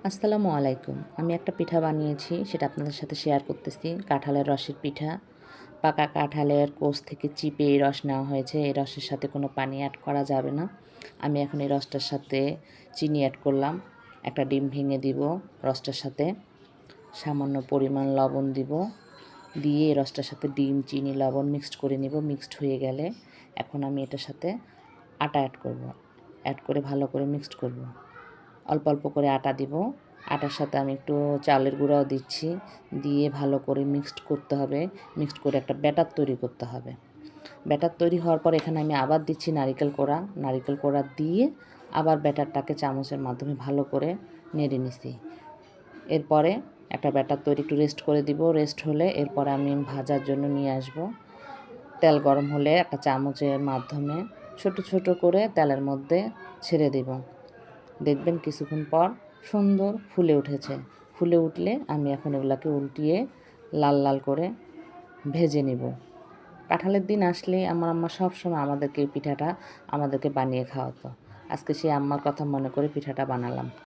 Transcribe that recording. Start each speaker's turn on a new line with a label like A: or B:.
A: আসসালামু আলাইকুম। আমি একটা পিঠা বানিয়েছি, সেটা আপনাদের সাথে শেয়ার করতেছি। কাঁঠালের রসের পিঠা। পাকা কাঁঠালের কোষ থেকে চিপে এই রস নেওয়া হয়েছে। এই রসের সাথে কোনো পানি অ্যাড করা যাবে না। আমি এখন এই রসটার সাথে চিনি অ্যাড করলাম। একটা ডিম ভেঙে দিব রসটার সাথে। সামান্য পরিমাণ লবণ দিব। দিয়ে এই রসটার সাথে ডিম, চিনি, লবণ মিক্সড করে নিব। মিক্সড হয়ে গেলে এখন আমি এটার সাথে আটা অ্যাড করব। অ্যাড করে ভালো করে মিক্সড করব। অল্প অল্প করে আটা দিব। আটার সাথে আমি একটু চালের গুঁড়াও দিচ্ছি। দিয়ে ভালো করে মিক্সড করতে হবে। মিক্সড করে একটা ব্যাটার তৈরি করতে হবে। ব্যাটার তৈরি হওয়ার পর এখানে আমি আবার দিচ্ছি নারিকেল কোড়া। নারিকেল কোড়া দিয়ে আবার ব্যাটারটাকে চামচের মাধ্যমে ভালো করে নেড়ে নিছি। এরপরে একটা ব্যাটার তৈরি একটু রেস্ট করে দিব। রেস্ট হলে এরপরে আমি ভাজার জন্য নিয়ে আসব। তেল গরম হলে একটা চামচের মাধ্যমে ছোট ছোট করে তেলের মধ্যে ছেড়ে দেব। দেখবেন কিছুক্ষণ পর সুন্দর ফুলে উঠেছে। ফুলে উঠলে আমি এখন এগুলাকে উল্টিয়ে লাল লাল করে ভেজে নিব। কাঁঠালের দিন আসলে আমার আম্মা সবসময় আমাদেরকে এই পিঠাটা বানিয়ে খাওয়াতো। আজকে সেই আম্মার কথা মনে করে পিঠাটা বানালাম।